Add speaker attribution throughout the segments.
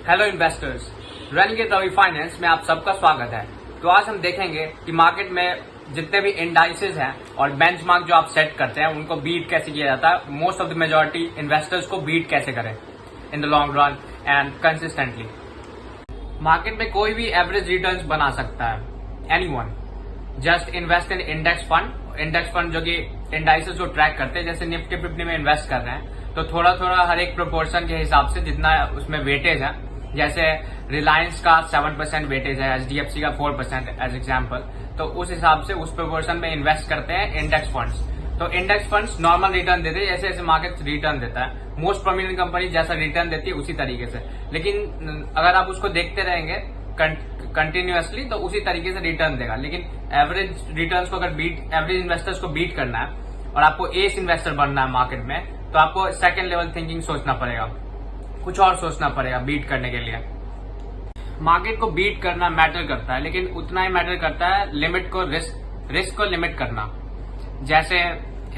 Speaker 1: Hello investors, running Ravi finance में आप सबका स्वागत है। तो आज हम देखेंगे कि मार्केट में जितने भी इंडाइसेस हैं और बेंचमार्क जो आप सेट करते हैं उनको बीट कैसे किया जाता है। Most of the majority investors को बीट कैसे करें in the long run and consistently. Market में कोई भी एवरेज रिटर्न्स बना सकता है, anyone. Just invest in index fund जो कि इंडाइसेस को ट्रैक करते हैं, जैसे निफ्टी 50 में इन्वेस्ट कर रहे हैं तो थोड़ा थोड़ा हर एक प्रोपोर्शन के हिसाब से जितना उसमें वेटेज है, जैसे रिलायंस का 7% वेटेज है, एचडीएफसी का 4% एज एग्जाम्पल, तो उस हिसाब से उस प्रोपोर्शन में इन्वेस्ट करते हैं इंडेक्स फंड्स। तो इंडेक्स फंड्स नॉर्मल रिटर्न देते हैं जैसे जैसे मार्केट रिटर्न देता है। मोस्ट प्रोमिनेंट कंपनी जैसा रिटर्न देती है उसी तरीके से, लेकिन अगर आप उसको देखते रहेंगे कंटिन्यूअसली तो उसी तरीके से रिटर्न देगा। लेकिन एवरेज रिटर्न्स को अगर एवरेज इन्वेस्टर्स को बीट करना है और आपको एस इन्वेस्टर बनना है मार्केट में, तो आपको सेकंड लेवल थिंकिंग सोचना पड़ेगा, कुछ और सोचना पड़ेगा बीट करने के लिए। मार्केट को बीट करना मैटर करता है, लेकिन उतना ही मैटर करता है लिमिट को, रिस्क को लिमिट करना। जैसे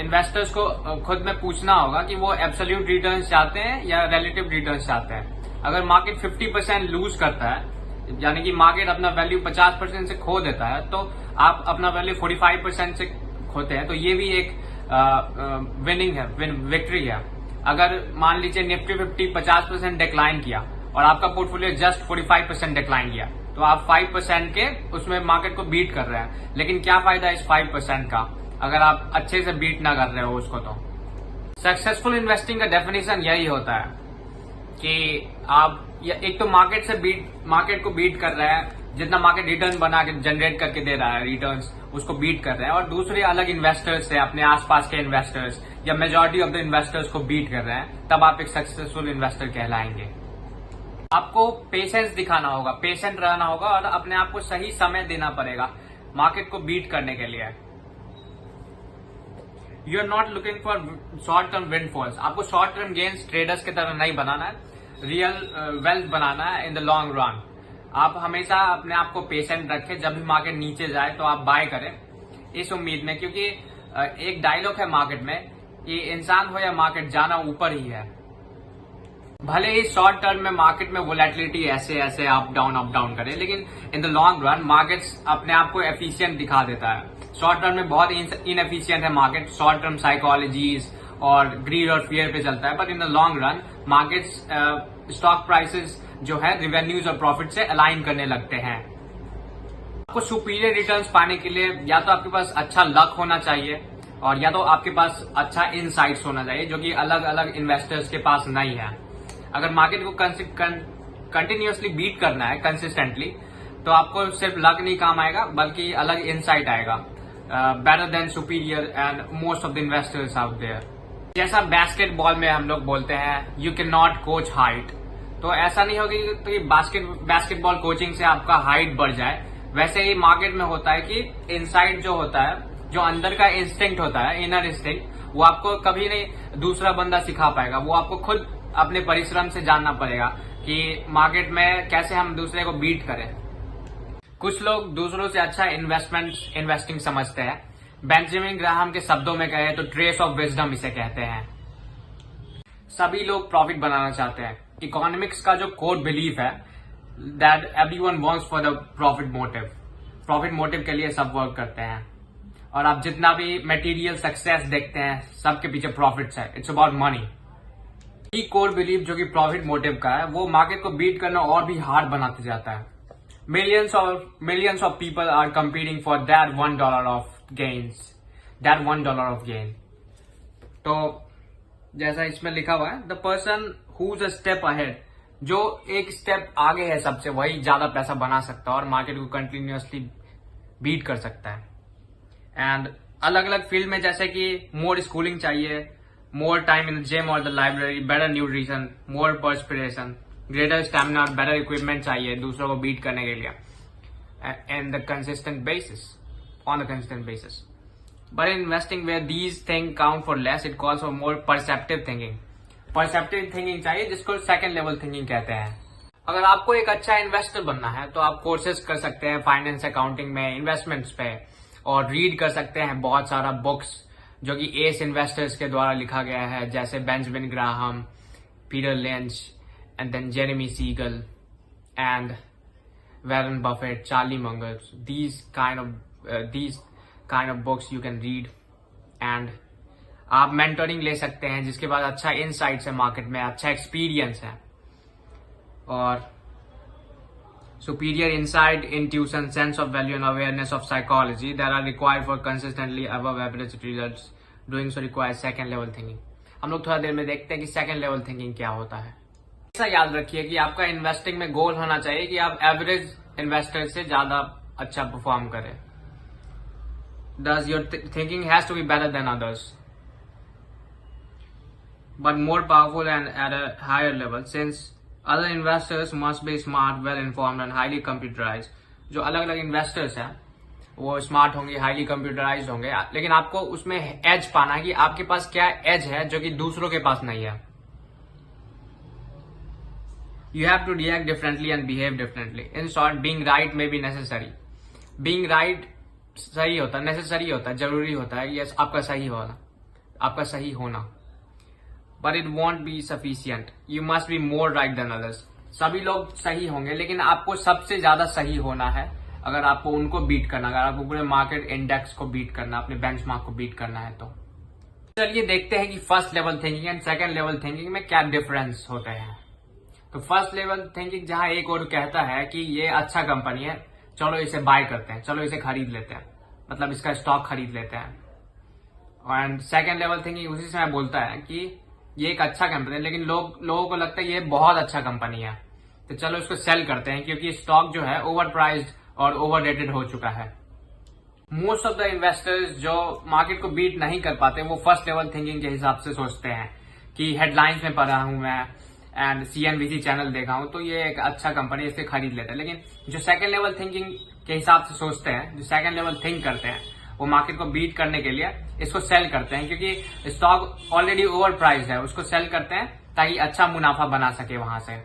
Speaker 1: इन्वेस्टर्स को खुद में पूछना होगा कि वो एब्सोल्यूट रिटर्न्स चाहते हैं या रिलेटिव रिटर्न्स चाहते हैं। अगर मार्केट 50% लूज करता है, यानी कि मार्केट अपना वैल्यू 50% से खो देता है, तो आप अपना वैल्यू 45% से खोते हैं, तो ये भी एक विनिंग है, विक्ट्री है। अगर मान लीजिए निफ्टी 50 50% डिक्लाइन किया और आपका पोर्टफोलियो जस्ट 45% डिक्लाइन किया, तो आप 5% के उसमें मार्केट को बीट कर रहे हैं। लेकिन क्या फायदा इस 5% का अगर आप अच्छे से बीट ना कर रहे हो उसको। तो सक्सेसफुल इन्वेस्टिंग का डेफिनेशन यही होता है कि आप एक तो मार्केट को बीट कर रहे हैं, जितना मार्केट रिटर्न बना के जनरेट करके दे रहा है रिटर्न्स, उसको बीट कर रहे हैं, और दूसरे अलग इन्वेस्टर्स से अपने आसपास के इन्वेस्टर्स या मेजॉरिटी ऑफ द इन्वेस्टर्स को बीट कर रहे हैं, तब आप एक सक्सेसफुल इन्वेस्टर कहलाएंगे। आपको पेशेंस दिखाना होगा, पेशेंट रहना होगा और अपने आप को सही समय देना पड़ेगा मार्केट को बीट करने के लिए। You are not looking for short term windfalls. आपको शॉर्ट टर्म गेन्स ट्रेडर्स की तरह नहीं बनाना है, रियल वेल्थ बनाना है इन द लॉन्ग रन। आप हमेशा अपने आप को पेशेंट रखें, जब भी मार्केट नीचे जाए तो आप बाय करें इस उम्मीद में, क्योंकि एक डायलॉग है मार्केट में कि इंसान हो या मार्केट, जाना ऊपर ही है। भले ही शॉर्ट टर्म में मार्केट में वोलेटिलिटी ऐसे ऐसे अप डाउन करे, लेकिन in the long run markets अपने आप को एफिशिएंट दिखा देता है। शॉर्ट टर्म में बहुत इनएफिशिएंट है मार्केट, शॉर्ट टर्म साइकोलॉजीज और ग्रीड और फियर पे चलता है, but in the long run markets stock prices जो है रिवेन्यूज और प्रॉफिट से अलाइन करने लगते हैं। आपको सुपीरियर रिटर्न्स पाने के लिए या तो आपके पास अच्छा लक होना चाहिए और या तो आपके पास अच्छा इनसाइट्स होना चाहिए, जो कि अलग अलग इन्वेस्टर्स के पास नहीं है। अगर मार्केट को कंटिन्यूअसली बीट करना है कंसिस्टेंटली, तो आपको सिर्फ लक नहीं काम आएगा, बल्कि अलग इनसाइट आएगा, better than superior and most of the investors out there. जैसा बास्केटबॉल में हम लोग बोलते हैं you can not coach height, तो ऐसा नहीं होगी कि बास्केटबॉल कोचिंग से आपका हाइट बढ़ जाए। वैसे ही मार्केट में होता है कि इनसाइट जो होता है, जो अंदर का इंस्टिंक्ट होता है, इनर इंस्टिंक्ट, वो आपको कभी नहीं दूसरा बंदा सिखा पाएगा। वो आपको खुद अपने परिश्रम से जानना पड़ेगा कि मार्केट में कैसे हम दूसरे को बीट करें। कुछ लोग दूसरों से अच्छा इन्वेस्टिंग समझते हैं। बेंजामिन ग्राहम के शब्दों में कहें तो ट्रेस ऑफ विजडम इसे कहते हैं। सभी लोग प्रॉफिट बनाना चाहते हैं। इकोनॉमिक्स का जो कोर बिलीफ है that everyone wants for the profit motive. Profit motive के लिए सब वर्क करते हैं, और आप जितना भी मटेरियल सक्सेस देखते हैं सबके पीछे प्रॉफिट्स है। It's about money. ये कोर बिलीफ जो कि प्रॉफिट मोटिव का है, वो मार्केट को बीट करना और भी हार्ड बनाते जाता है। Millions of people are competing for that $1 of gains, that $1 of gain. तो जैसा इसमें लिखा हुआ है, the person who's a step ahead, जो एक स्टेप आगे है सबसे, वही ज्यादा पैसा बना सकता है और मार्केट को कंटिन्यूअसली बीट कर सकता है। एंड अलग अलग फील्ड में जैसे कि मोर स्कूलिंग चाहिए, more time in the gym or the library, better nutrition, more perspiration, greater stamina और better equipment चाहिए दूसरों को बीट करने के लिए, and the consistent basis, on a consistent basis. But in investing where these things count for less, it calls for more perceptive thinking. Perceptive thinking चाहिए, जिसको second level thinking कहते हैं। अगर आपको एक अच्छा इन्वेस्टर बनना है तो आप कोर्सेज कर सकते हैं फाइनेंस, अकाउंटिंग में, इन्वेस्टमेंट्स पे, और रीड कर सकते हैं बहुत सारा बुक्स जो कि एस इन्वेस्टर्स के द्वारा लिखा गया है, जैसे Benjamin Graham, Peter Lynch and then Jeremy Siegel, and Warren Buffett, Charlie Munger. These kind of books you can read, and आप मेंटरिंग ले सकते हैं जिसके बाद अच्छा इनसाइट्स है मार्केट में, अच्छा एक्सपीरियंस है और superior insight, intuition, sense of value and awareness of psychology that are required for consistently above average results. Doing so requires second level thinking. हम लोग थोड़ा देर में देखते हैं कि second level thinking क्या होता है. ऐसा याद रखिए कि आपका इन्वेस्टिंग में गोल होना चाहिए कि आप एवरेज इन्वेस्टर से ज्यादा अच्छा परफॉर्म करें. Thus your thinking has to be better than others, but more powerful and at a higher level, since other investors must be smart, well informed and highly computerized. जो अलग अलग investors हैं वो smart होंगे, highly computerised होंगे, लेकिन आपको उसमें एज पाना है कि आपके पास क्या एज है जो कि दूसरों के पास नहीं है. You have to react differently and behave differently. In short, being right may be necessary. Being right सही होता है, नेसेसरी होता है, जरूरी होता है, ये आपका सही होना. But it won't be sufficient. You must be more right than others. सभी लोग सही होंगे लेकिन आपको सबसे ज्यादा सही होना है अगर आपको उनको बीट करना, अगर आपको पूरे मार्केट इंडेक्स को बीट करना, अपने बेंचमार्क को बीट करना है. तो चलिए देखते हैं कि first level thinking and second level thinking में क्या डिफरेंस होते हैं. तो फर्स्ट लेवल थिंकिंग जहां एक और कहता है कि ये अच्छा कंपनी है, चलो इसे बाय करते हैं, चलो इसे खरीद लेते हैं, मतलब इसका स्टॉक खरीद लेते हैं. एंड सेकंड लेवल थिंकिंग उसी समय बोलता है कि ये एक अच्छा कंपनी है लेकिन लोगों को लगता है ये बहुत अच्छा कंपनी है, तो चलो इसको सेल करते हैं क्योंकि स्टॉक जो है ओवर प्राइस्ड और ओवर रेटेड हो चुका है. मोस्ट ऑफ द इन्वेस्टर्स जो मार्केट को बीट नहीं कर पाते वो फर्स्ट लेवल थिंकिंग के हिसाब से सोचते हैं कि हेडलाइंस में पढ़ा हूं मैं एंड CNBC चैनल देखा हूं तो ये एक अच्छा कंपनी, इससे खरीद लेते हैं. लेकिन जो सेकंड लेवल थिंकिंग के हिसाब से सोचते हैं, जो सेकंड लेवल थिंक करते हैं, वो मार्केट को बीट करने के लिए इसको सेल करते हैं क्योंकि स्टॉक ऑलरेडी ओवर प्राइस है, उसको सेल करते हैं ताकि अच्छा मुनाफा बना सके वहां से.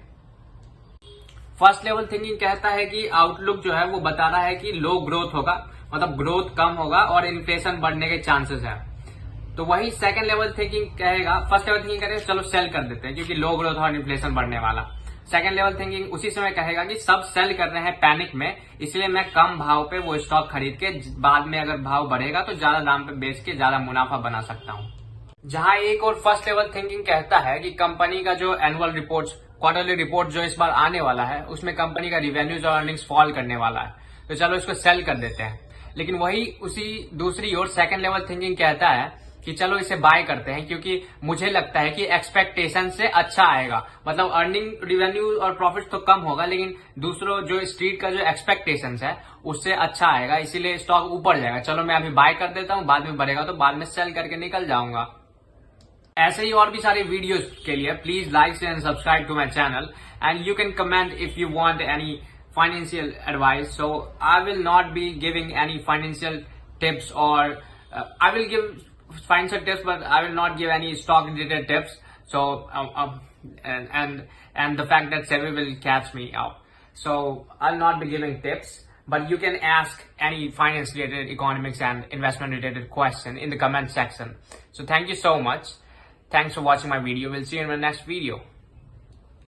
Speaker 1: फर्स्ट लेवल थिंकिंग कहता है कि आउटलुक जो है वो बता रहा है कि लो ग्रोथ होगा, मतलब ग्रोथ कम होगा और इन्फ्लेशन बढ़ने के चांसेस है. तो वही सेकंड लेवल थिंकिंग कहेगा, फर्स्ट लेवल थिंकिंग कहेगा चलो सेल कर देते हैं क्योंकि लो ग्रोथ और इन्फ्लेशन बढ़ने वाला. सेकंड लेवल थिंकिंग उसी समय कहेगा कि सब सेल कर रहे हैं पैनिक में, इसलिए मैं कम भाव पे वो स्टॉक खरीद के बाद में अगर भाव बढ़ेगा तो ज्यादा दाम पे बेच के ज्यादा मुनाफा बना सकता हूं. जहां एक और फर्स्ट लेवल थिंकिंग कहता है कि कंपनी का जो एनुअल रिपोर्ट, क्वार्टरली रिपोर्ट जो इस बार आने वाला है उसमें कंपनी का रिवेन्यूज और अर्निंग्स फॉल करने वाला है, तो चलो इसको सेल कर देते हैं. लेकिन वही उसी दूसरी ओर सेकंड लेवल थिंकिंग कहता है कि चलो इसे बाय करते हैं क्योंकि मुझे लगता है कि एक्सपेक्टेशन से अच्छा आएगा, मतलब अर्निंग, रिवेन्यू और प्रॉफिट तो कम होगा लेकिन दूसरों जो स्ट्रीट का जो एक्सपेक्टेशन है उससे अच्छा आएगा, इसीलिए स्टॉक ऊपर जाएगा. चलो मैं अभी बाय कर देता हूं, बाद में बढ़ेगा तो बाद में सेल करके निकल जाऊंगा. ऐसे ही और भी सारे वीडियोस के लिए please like and subscribe to my channel and you can comment if you want any financial advice. So I will not be giving any financial tips or I will give financial tips, but I will not give any stock related tips. So and the fact that SEBI will catch me out, so I'll not be giving tips. But you can ask any finance related, economics and investment related question in the comment section. So thank you so much. Thanks for watching my video. We'll see you in the next video.